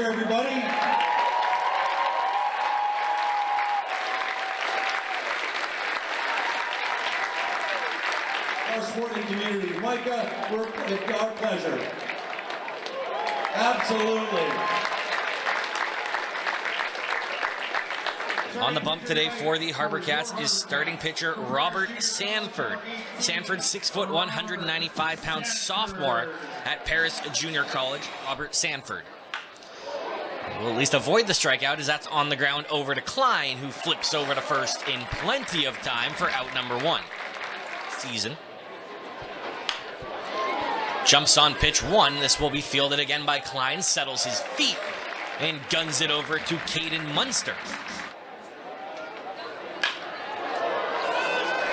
here, everybody. Our sporting community. Micah, it's our pleasure. Absolutely. On the bump today for the HarbourCats is starting pitcher Robert Sanford. Sanford, 6 foot, 195 pound sophomore at Paris Junior College. Robert Sanford will at least avoid the strikeout as that's on the ground over to Klein, who flips over to first in plenty of time for out number 1. Season. Jumps on pitch 1. This will be fielded again by Klein, settles his feet, and guns it over to Caden Munster.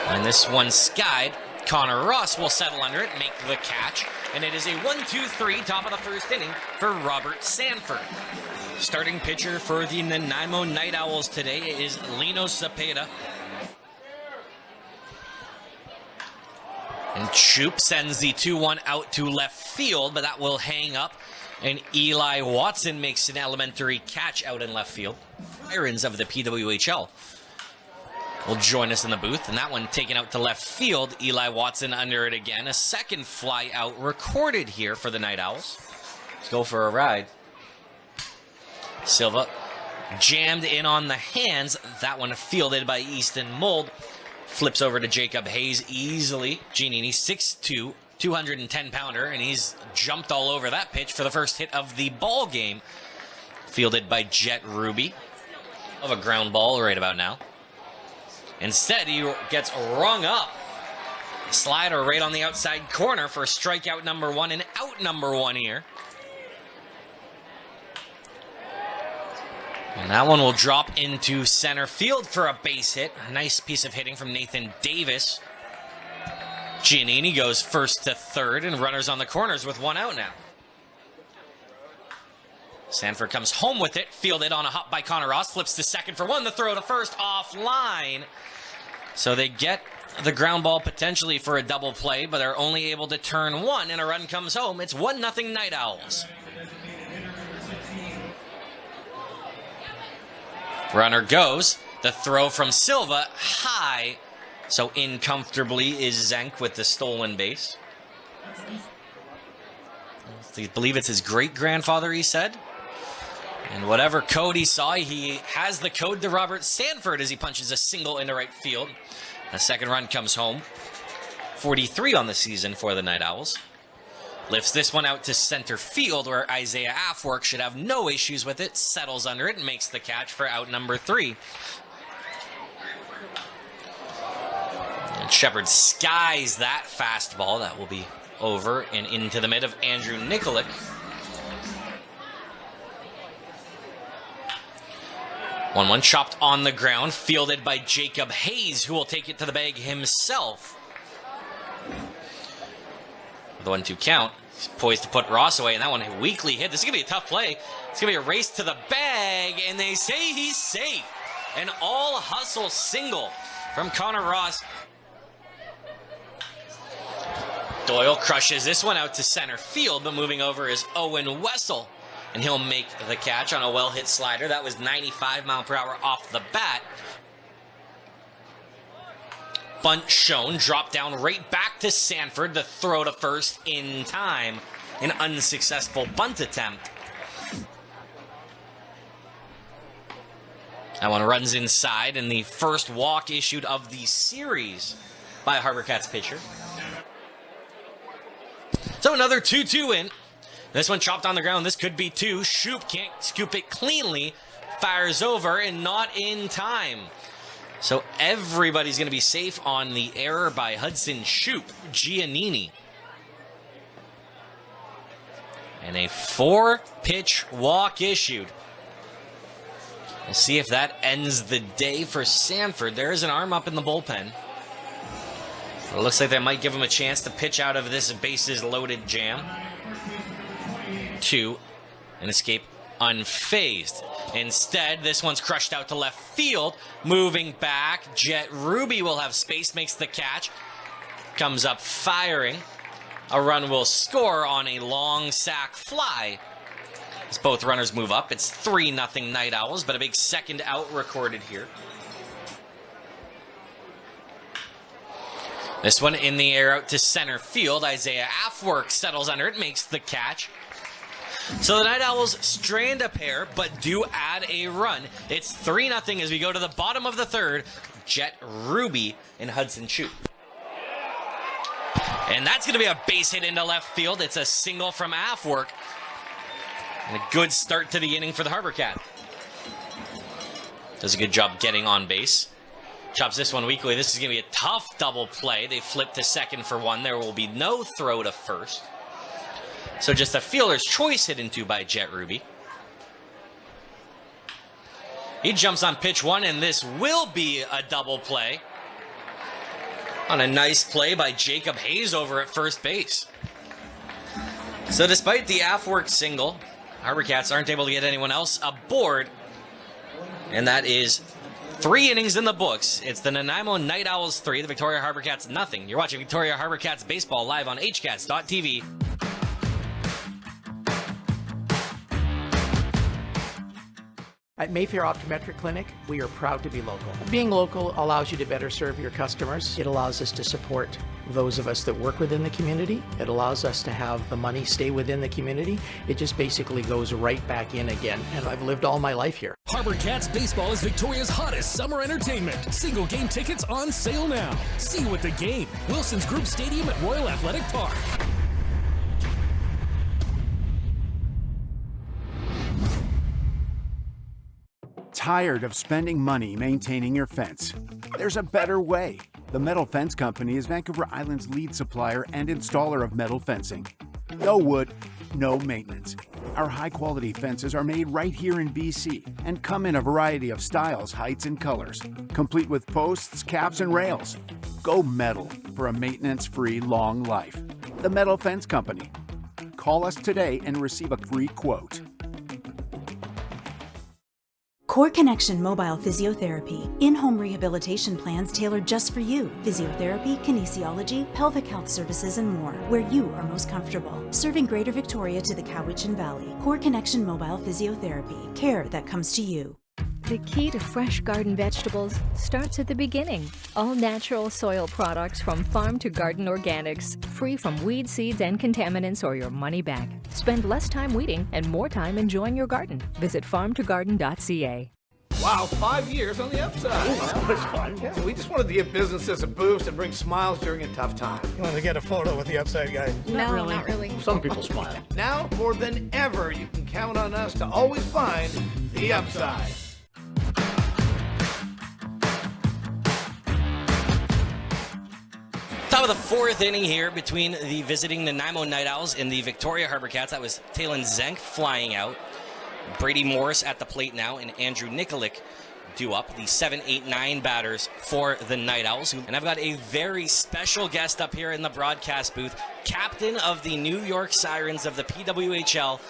And this one skied. Connor Ross will settle under it, make the catch, and it is a 1-2-3 top of the first inning for Robert Sanford. Starting pitcher for the Nanaimo NightOwls today is Lino Cepeda. And Shoop sends the 2-1 out to left field, but that will hang up. And Eli Watson makes an elementary catch out in left field. Irons of the PWHL will join us in the booth, and that one taken out to left field. Eli Watson under it again. A second fly out recorded here for the NightOwls. Let's go for a ride. Silva jammed in on the hands. That one fielded by Easton Mold. Flips over to Jacob Hayes easily. Giannini, 6'2", 210-pounder, and he's jumped all over that pitch for the first hit of the ball game. Fielded by Jet Ruby. Of a ground ball right about now. Instead, he gets rung up. Slider right on the outside corner for strikeout number 1 and out number 1 here. And that one will drop into center field for a base hit. A nice piece of hitting from Nathan Davis. Giannini goes first to third, and runners on the corners with 1 out now. Sanford comes home with it, fielded on a hop by Connor Ross, flips to second for 1, the throw to first offline. So they get the ground ball potentially for a double play, but they're only able to turn 1, and a run comes home. It's 1-0 NightOwls. Runner goes. The throw from Silva, high. So in comfortably is Zenk with the stolen base. I believe it's his great-grandfather, he said. And whatever code he saw, he has the code to Robert Sanford as he punches a single into right field. A second run comes home. 43 on the season for the NightOwls. Lifts this one out to center field where Isaiah Afwork should have no issues with it. Settles under it and makes the catch for out number 3. And Shepard skies that fastball. That will be over and into the mid of Andrew Nikolic. One chopped on the ground, fielded by Jacob Hayes, who will take it to the bag himself. The 1-2 count. He's poised to put Ross away, and that one weakly hit. This is going to be a tough play. It's going to be a race to the bag, and they say he's safe. An all-hustle single from Connor Ross. Doyle crushes this one out to center field, but moving over is Owen Wessel, and he'll make the catch on a well-hit slider. That was 95 mile per hour off the bat. Bunt shown, drop down right back to Sanford. The throw to first in time. An unsuccessful bunt attempt. That one runs inside, and the first walk issued of the series by a HarbourCats pitcher. So another 2-2 in. This one chopped on the ground. This could be 2. Shoop can't scoop it cleanly. Fires over and not in time. So everybody's going to be safe on the error by Hudson Shoop. Giannini. And a 4-pitch walk issued. We'll see if that ends the day for Sanford. There is an arm up in the bullpen. It looks like they might give him a chance to pitch out of this bases-loaded jam. 2, and escape unfazed. Instead, this one's crushed out to left field. Moving back, Jet Ruby will have space, makes the catch. Comes up firing. A run will score on a long sac fly. As both runners move up, it's 3-0 Night Owls, but a big second out recorded here. This one in the air out to center field. Isaiah Afwerk settles under it, makes the catch. So the Night Owls strand a pair, but do add a run. It's 3-0 as we go to the bottom of the third. Jet Ruby and Hudson Chu. And that's going to be a base hit into left field. It's a single from Afwerk. And a good start to the inning for the HarbourCat. Does a good job getting on base. Chops this one weakly. This is going to be a tough double play. They flip to second for one. There will be no throw to first. So just a fielder's choice hit into by Jet Ruby. He jumps on pitch one, and this will be a double play. On a nice play by Jacob Hayes over at first base. So despite the Afwerk single, HarbourCats aren't able to get anyone else aboard. And that is 3 innings in the books. It's the Nanaimo Night Owls 3, the Victoria HarbourCats nothing. You're watching Victoria HarbourCats baseball live on HCats.tv. At Mayfair Optometric Clinic, we are proud to be local. Being local allows you to better serve your customers. It allows us to support those of us that work within the community. It allows us to have the money stay within the community. It just basically goes right back in again, and I've lived all my life here. HarbourCats baseball is Victoria's hottest summer entertainment. Single game tickets on sale now. See you at the game. Wilson's Group Stadium at Royal Athletic Park. Tired of spending money maintaining your fence? There's a better way. The Metal Fence Company is Vancouver Island's lead supplier and installer of metal fencing. No wood, no maintenance. Our high-quality fences are made right here in BC and come in a variety of styles, heights, and colors, complete with posts, caps, and rails. Go metal for a maintenance-free long life. The Metal Fence Company. Call us today and receive a free quote. Core Connection Mobile Physiotherapy. In-home rehabilitation plans tailored just for you. Physiotherapy, kinesiology, pelvic health services, and more, where you are most comfortable. Serving Greater Victoria to the Cowichan Valley. Core Connection Mobile Physiotherapy. Care that comes to you. The key to fresh garden vegetables starts at the beginning. All natural soil products from farm to garden organics, free from weed seeds and contaminants or your money back. Spend less time weeding and more time enjoying your garden. Visit farmtogarden.ca. Wow, 5 years on the upside. Ooh, that was fun. Yeah, we just wanted to give businesses a boost and bring smiles during a tough time. You want to get a photo with the upside guy? No, not really. Some people smile. Now, more than ever, you can count on us to always find the upside. Top of the fourth inning here between the visiting Nanaimo Night Owls and the Victoria HarbourCats. That was Talon Zenk flying out. Brady Morris at the plate now, and Andrew Nikolic due up, the 7, 8, 9 batters for the Night Owls. And I've got a very special guest up here in the broadcast booth, captain of the New York Sirens of the PWHL,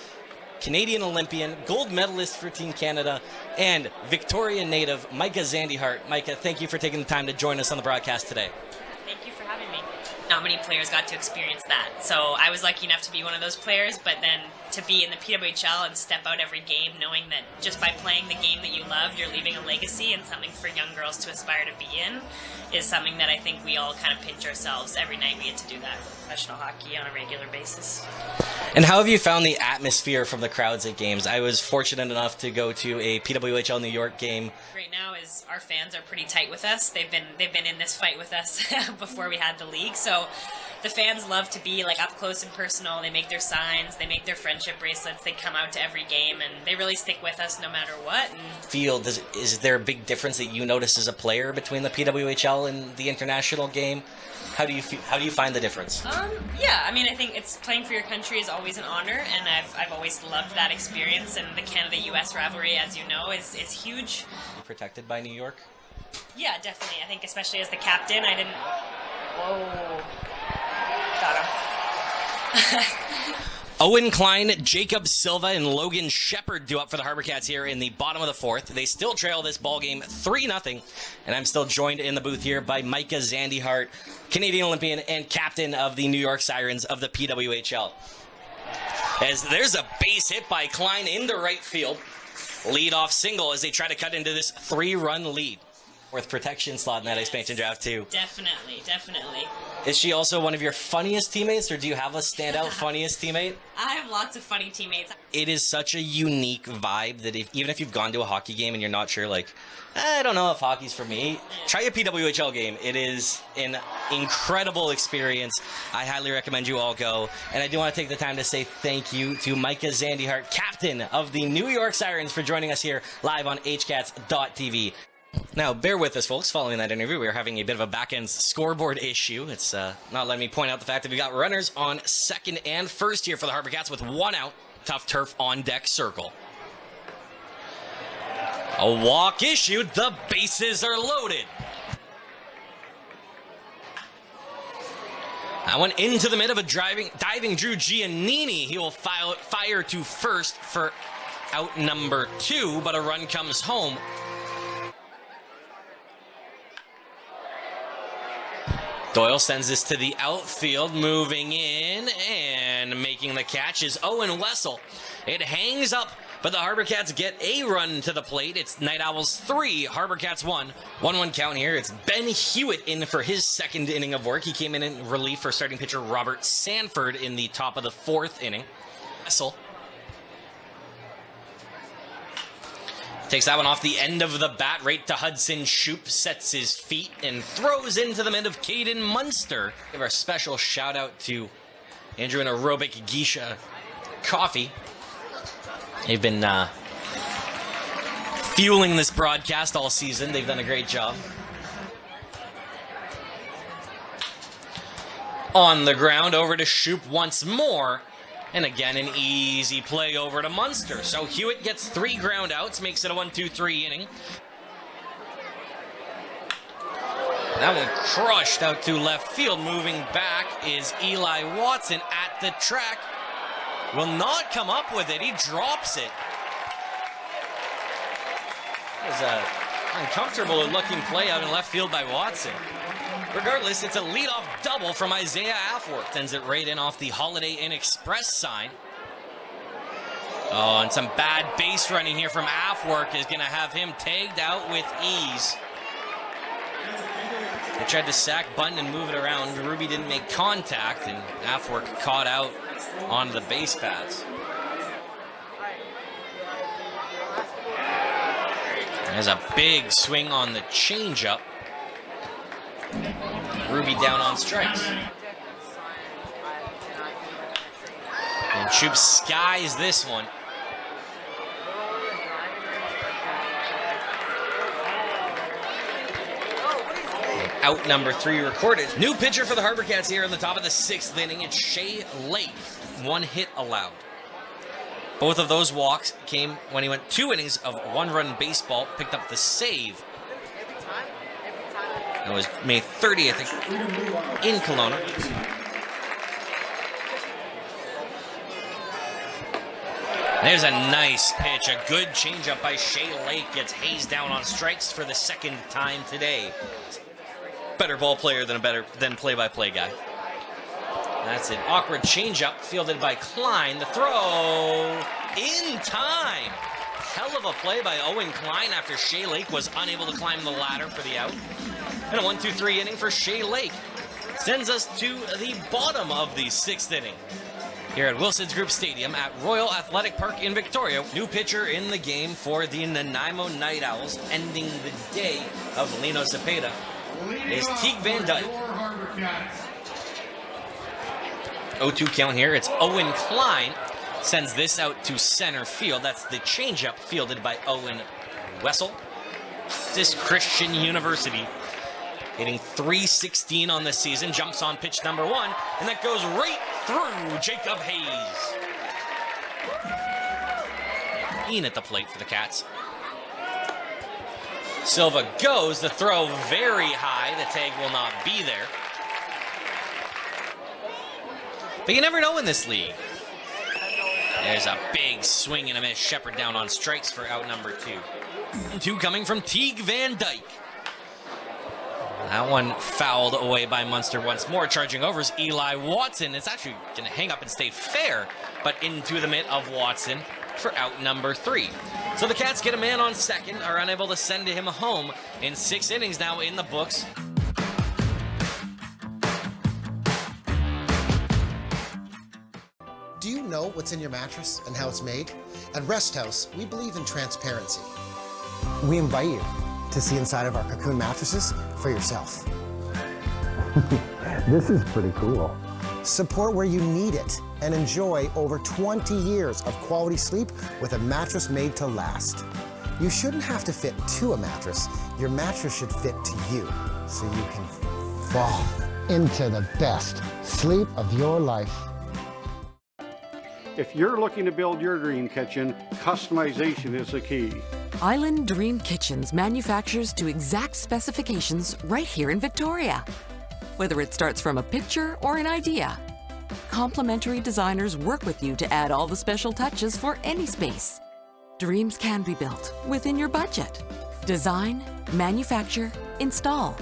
Canadian Olympian, gold medalist for Team Canada, and Victoria native Micah Zandyhart. Micah, thank you for taking the time to join us on the broadcast today. Thank you for having me. Not many players got to experience that. So I was lucky enough to be one of those players, but then to be in the PWHL and step out every game knowing that just by playing the game that you love, you're leaving a legacy and something for young girls to aspire to be in is something that I think we all kind of pinch ourselves every night we get to do that. Professional hockey on a regular basis. And how have you found the atmosphere from the crowds at games? I was fortunate enough to go to a PWHL New York game. Right now is our fans are pretty tight with us. They've been in this fight with us before we had the league. So the fans love to be like up close and personal. They make their signs, they make their friendship bracelets, they come out to every game, and they really stick with us no matter what. And is there a big difference that you notice as a player between the PWHL and the international game? How do you find the difference? Yeah, I mean, I think it's playing for your country is always an honor, and I've always loved that experience. And the Canada-U.S. rivalry, as you know, is huge. Protected by New York? Yeah, definitely. I think especially as the captain, I didn't. Whoa, got him. Owen Klein, Jacob Silva, and Logan Shepard due up for the HarbourCats here in the bottom of the fourth. They still trail this ball game 3-0, and I'm still joined in the booth here by Micah Zandyhart, Canadian Olympian and captain of the New York Sirens of the PWHL. As there's a base hit by Klein into right field. Lead-off single as they try to cut into this 3-run lead. Worth protection slot in that expansion draft, too. Definitely, definitely. Is she also one of your funniest teammates, or do you have a standout funniest teammate? I have lots of funny teammates. It is such a unique vibe that even if you've gone to a hockey game and you're not sure, like, I don't know if hockey's for me, try a PWHL game. It is an incredible experience. I highly recommend you all go. And I do want to take the time to say thank you to Micah Zandyhart, captain of the New York Sirens, for joining us here live on HCats.tv. Now, bear with us, folks. Following that interview, we are having a bit of a back-end scoreboard issue. It's not letting me point out the fact that we got runners on second and first here for the HarbourCats with 1 out. Tough turf on deck circle. A walk issued. The bases are loaded. That one into the mid of a diving Drew Giannini. He will fire to first for out number 2, but a run comes home. Doyle sends this to the outfield, moving in, and making the catch is Owen Wessel. It hangs up, but the HarbourCats get a run to the plate. It's NightOwls 3, HarbourCats 1. 1-1 count here. It's Ben Hewitt in for his second inning of work. He came in relief for starting pitcher Robert Sanford in the top of the 4th inning. Wessel takes that one off the end of the bat, right to Hudson Shoup, sets his feet, and throws into the mid of Caden Munster. Give our special shout out to Andrew and Aerobic Geisha Coffee. They've been fueling this broadcast all season. They've done a great job. On the ground, over to Shoup once more. And again, an easy play over to Munster. So Hewitt gets 3 ground outs, makes it a 1-2-3 inning. That one crushed out to left field. Moving back is Eli Watson at the track. Will not come up with it. He drops it. That was an uncomfortable looking play out in left field by Watson. Regardless, it's a leadoff double from Isaiah Afworth. Sends it right in off the Holiday Inn Express sign. Oh, and some bad base running here from Afworth is going to have him tagged out with ease. They tried to sack Button and move it around. Ruby didn't make contact, and Afworth caught out on the base paths. There's a big swing on the changeup. Ruby down on strikes. And Shoup skies this one. Out number 3 recorded. New pitcher for the HarbourCats here in the top of the 6th inning. It's Shea Lake. 1 hit allowed. Both of those walks came when he went 2 innings of 1-run baseball. Picked up the save. That was May 30th, I think, in Kelowna. There's a nice pitch. A good changeup by Shea Lake. Gets Hayes down on strikes for the 2nd time today. Better ball player than play-by-play guy. That's an awkward changeup fielded by Klein. The throw in time. Hell of a play by Owen Klein after Shea Lake was unable to climb the ladder for the out. And a 1-2-3 inning for Shea Lake. Sends us to the bottom of the 6th inning. Here at Wilson's Group Stadium at Royal Athletic Park in Victoria. New pitcher in the game for the Nanaimo NightOwls, ending the day of Lino Cepeda, is Teague Van Dyke. 0-2 count here. It's Owen Klein. Sends this out to center field. That's the changeup fielded by Owen Wessel. This Christian University hitting .316 on the season. Jumps on pitch number 1, and that goes right through Jacob Hayes. Ian at the plate for the Cats. Silva goes. The throw very high. The tag will not be there. But you never know in this league. There's a big swing and a miss. Shepard down on strikes for out number 2. 2 coming from Teague Van Dyke. That one fouled away by Munster once more. Charging over is Eli Watson. It's actually going to hang up and stay fair, but into the mitt of Watson for out number 3. So the Cats get a man on second, are unable to send him home in 6 innings now in the books. Do you know what's in your mattress and how it's made? At Rest House, we believe in transparency. We invite you to see inside of our Cocoon mattresses for yourself. This is pretty cool. Support where you need it and enjoy over 20 years of quality sleep with a mattress made to last. You shouldn't have to fit to a mattress. Your mattress should fit to you so you can fall into the best sleep of your life. If you're looking to build your dream kitchen, customization is the key. Island Dream Kitchens manufactures to exact specifications right here in Victoria. Whether it starts from a picture or an idea, complimentary designers work with you to add all the special touches for any space. Dreams can be built within your budget. Design, manufacture, install.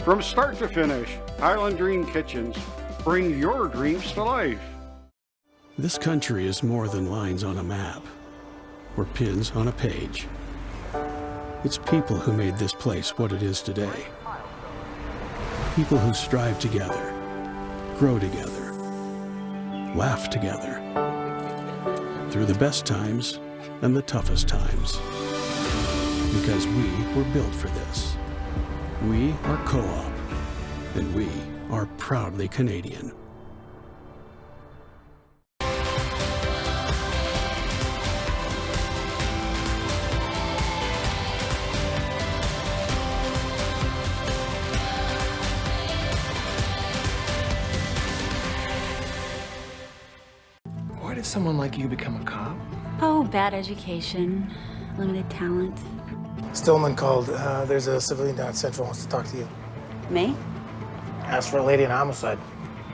From start to finish, Island Dream Kitchens bring your dreams to life. This country is more than lines on a map or pins on a page. It's people who made this place what it is today. People who strive together, grow together, laugh together, through the best times and the toughest times. Because we were built for this. We are Co-op, and we are proudly Canadian. Why did someone like you become a cop? Oh, bad education, limited talent. Stillman called. There's a civilian down at Central wants to talk to you. Me? Asked for a lady in homicide.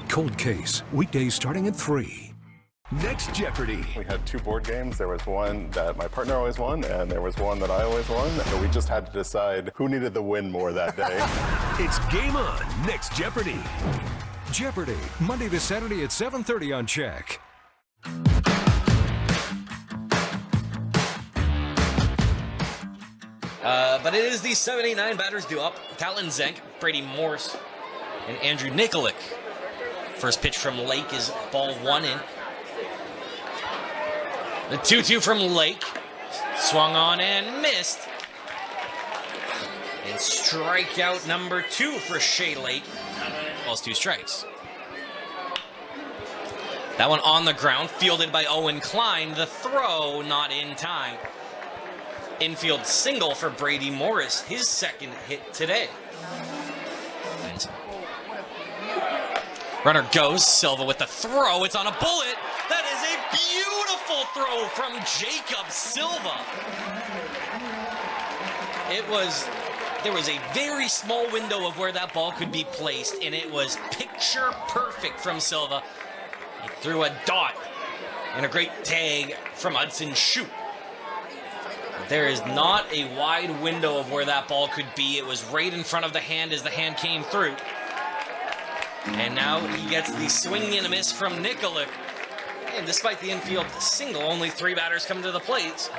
Cold Case, weekdays starting at 3. Next Jeopardy! We had 2 board games. There was one that my partner always won, and there was one that I always won. So we just had to decide who needed the win more that day. It's game on. Next Jeopardy! Jeopardy! Monday to Saturday at 7:30 on CHEK. But it is the 79 batters due up. Talon Zenk, Brady Morse, and Andrew Nikolic. First pitch from Lake is ball 1 in. The 2-2 from Lake. Swung on and missed. And strikeout number 2 for Shea Lake. Balls 2 strikes. That one on the ground, fielded by Owen Klein. The throw not in time. Infield single for Brady Morris, his second hit today. And runner goes, Silva with the throw, it's on a bullet. That is a beautiful throw from Jacob Silva. There was a very small window of where that ball could be placed, and it was picture perfect from Silva. He threw a dot and a great tag from Hudson Shoup. There is not a wide window of where that ball could be. It was right in front of the hand as the hand came through. And now he gets the swing and a miss from Nikolic. And despite the infield single, only 3 batters come to the plate.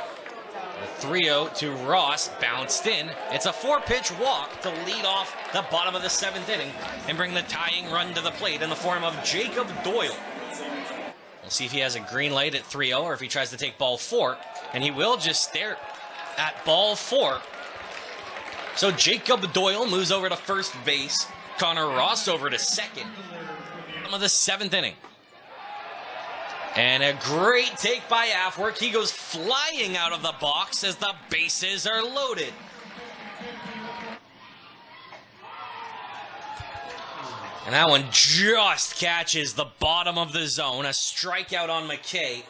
The 3-0 to Ross bounced in. It's a 4-pitch walk to lead off the bottom of the 7th inning and bring the tying run to the plate in the form of Jacob Doyle. We'll see if he has a green light at 3-0 or if he tries to take ball 4. And he will just stare at ball 4. So Jacob Doyle moves over to first base. Connor Ross over to second. Bottom of the 7th inning. And a great take by Afwerk. He goes flying out of the box as the bases are loaded. And that one just catches the bottom of the zone. A strikeout on McKay.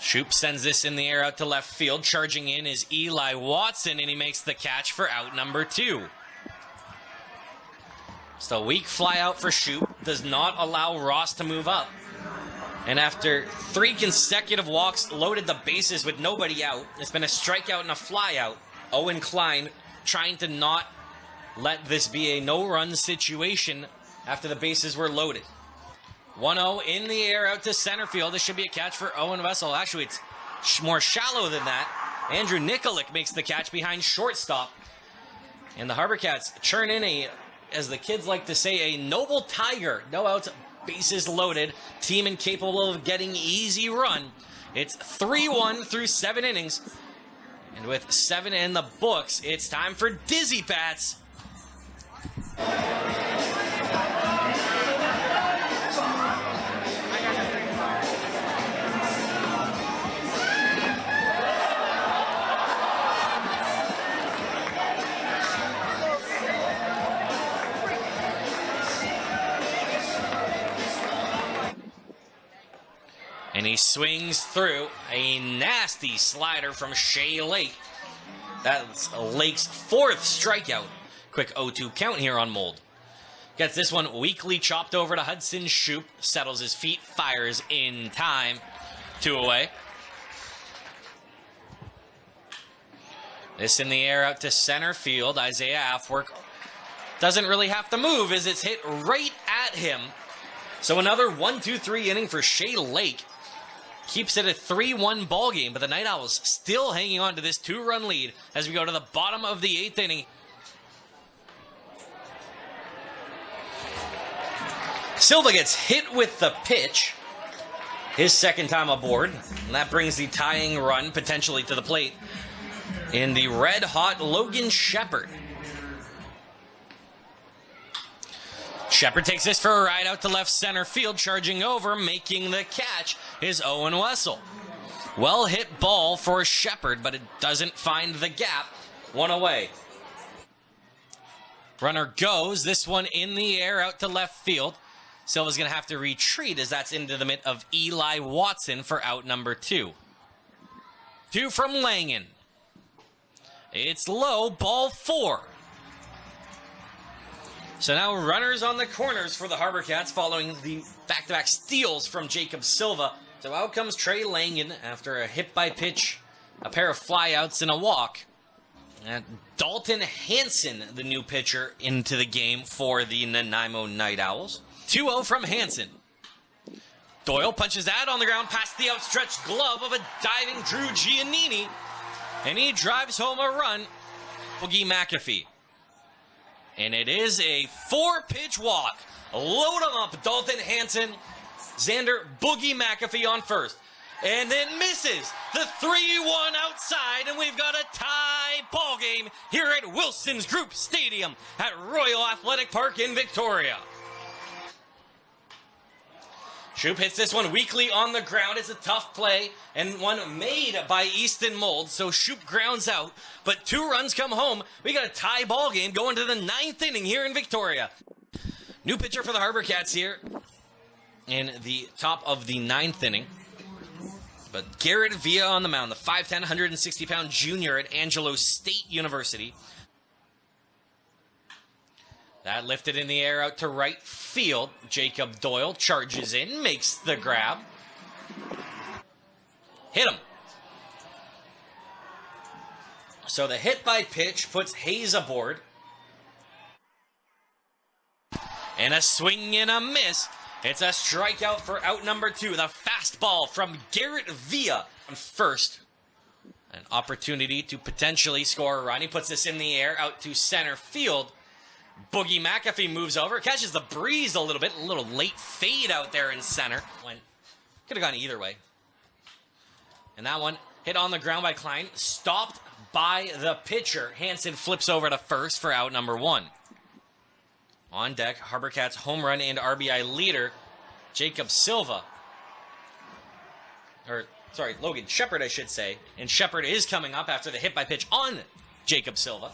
Shoup sends this in the air out to left field. Charging in is Eli Watson, and he makes the catch for out number 2. So weak fly out for Shoup. Does not allow Ross to move up. And after 3 consecutive walks, loaded the bases with nobody out. It's been a strikeout and a fly out. Owen Klein trying to not let this be a no-run situation after the bases were loaded. 1-0 in the air out to center field. This should be a catch for Owen Wessel. Actually, it's more shallow than that. Andrew Nikolic makes the catch behind shortstop. And the HarbourCats churn in as the kids like to say, a noble tiger. No outs, bases loaded. Team incapable of getting easy run. It's 3-1 through 7 innings. And with 7 in the books, it's time for Dizzy Pats. And he swings through a nasty slider from Shea Lake. That's Lake's 4th strikeout. Quick 0-2 count here on Mold. Gets this one weakly chopped over to Hudson Shoup. Settles his feet, fires in time. 2 away. This in the air out to center field. Isaiah Afwerk doesn't really have to move as it's hit right at him. So another 1-2-3 inning for Shea Lake. Keeps it a 3-1 ball game, but the Night Owls still hanging on to this 2-run lead as we go to the bottom of the 8th inning. Silva gets hit with the pitch, his 2nd time aboard, and that brings the tying run potentially to the plate in the red-hot Logan Shepherd. Shepherd takes this for a ride out to left center field, charging over, making the catch is Owen Wessel. Well hit ball for Shepherd, but it doesn't find the gap. 1 away. Runner goes, this one in the air out to left field. Silva's going to have to retreat as that's into the mitt of Eli Watson for out number 2. 2 from Langen. It's low, ball 4. So now runners on the corners for the HarbourCats following the back-to-back steals from Jacob Silva. So out comes Trey Langen after a hit-by-pitch, a pair of flyouts, and a walk. And Dalton Hansen, the new pitcher, into the game for the Nanaimo Night Owls. 2-0 from Hansen. Doyle punches that on the ground past the outstretched glove of a diving Drew Giannini. And he drives home a run. Boogie McAfee. And it is a 4-pitch walk. Load him up, Dalton Hansen. Xander Boogie McAfee on first. And then misses the 3-1 outside. And we've got a tie ball game here at Wilson's Group Stadium at Royal Athletic Park in Victoria. Shoup hits this one weakly on the ground. It's a tough play and one made by Easton Mold. So Shoup grounds out, but 2 runs come home. We got a tie ball game going to the 9th inning here in Victoria. New pitcher for the HarbourCats here in the top of the 9th inning. But Garrett Villa on the mound, the 5'10", 160-pound junior at Angelo State University. That lifted in the air out to right field. Jacob Doyle charges in, makes the grab. Hit him. So the hit by pitch puts Hayes aboard. And a swing and a miss. It's a strikeout for out number 2. The fastball from Garrett Villa on first. An opportunity to potentially score a run. He puts this in the air out to center field. Boogie McAfee moves over, catches the breeze a little bit. A little late fade out there in center. Could have gone either way. And that one hit on the ground by Klein. Stopped by the pitcher. Hansen flips over to first for out number 1. On deck, HarbourCats home run and RBI leader, Jacob Silva. Logan Shepherd, I should say. And Shepherd is coming up after the hit by pitch on Jacob Silva.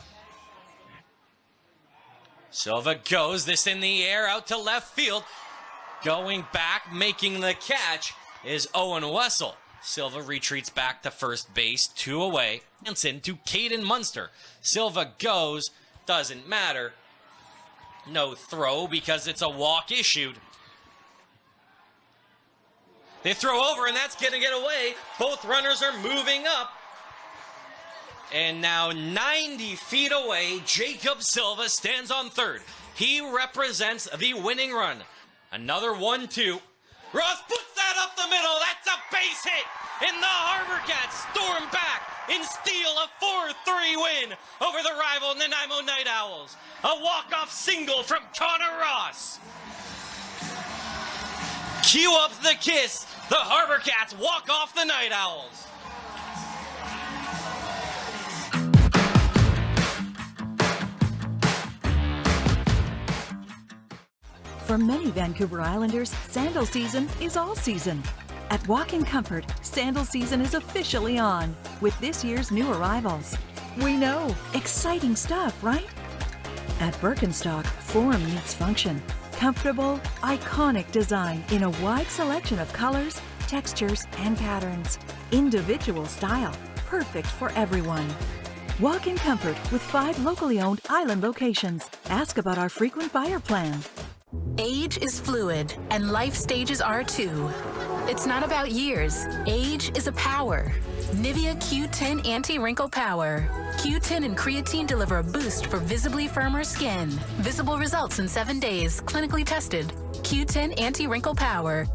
Silva goes, this in the air out to left field. Going back, making the catch is Owen Wessel. Silva retreats back to first base, 2 away. Hansen to Caden Munster. Silva goes, doesn't matter. No throw because it's a walk issued. They throw over and that's going to get away. Both runners are moving up. And now 90 feet away, Jacob Silva stands on third. He represents the winning run. Another 1-2. Ross puts that up the middle. That's a base hit. And the HarbourCats storm back and steal a 4-3 win over the rival Nanaimo NightOwls. A walk-off single from Connor Ross. Cue up the kiss. The HarbourCats walk off the NightOwls. For many Vancouver Islanders, sandal season is all season. At Walk-In Comfort, sandal season is officially on with this year's new arrivals. We know, exciting stuff, right? At Birkenstock, form meets function. Comfortable, iconic design in a wide selection of colors, textures, and patterns. Individual style, perfect for everyone. Walk-In Comfort with 5 locally owned island locations. Ask about our frequent buyer plan. Age is fluid, and life stages are too. It's not about years. Age is a power. Nivea Q10 Anti-Wrinkle Power. Q10 and creatine deliver a boost for visibly firmer skin. Visible results in 7 days, clinically tested. Q10 Anti-Wrinkle Power.